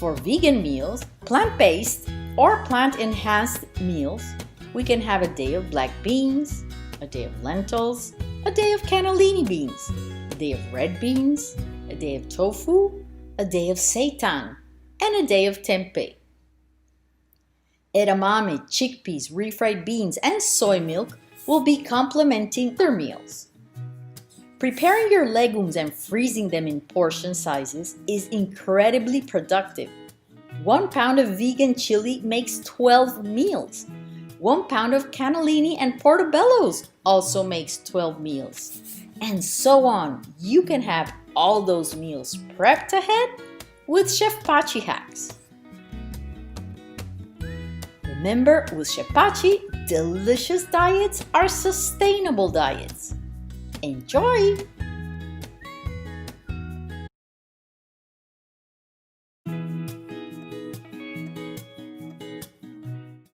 For vegan meals, plant-based or plant-enhanced meals, we can have a day of black beans, a day of lentils, a day of cannellini beans, a day of red beans, a day of tofu, a day of seitan, and a day of tempeh. Edamame, chickpeas, refried beans, and soy milk will be complementing their meals. Preparing your legumes and freezing them in portion sizes is incredibly productive. 1 pound of vegan chili makes 12 meals. 1 pound of cannellini and portobellos also makes 12 meals. And so on. You can have all those meals prepped ahead with Chef Pachi hacks. Remember, with Chef Pachi, delicious diets are sustainable diets. Enjoy!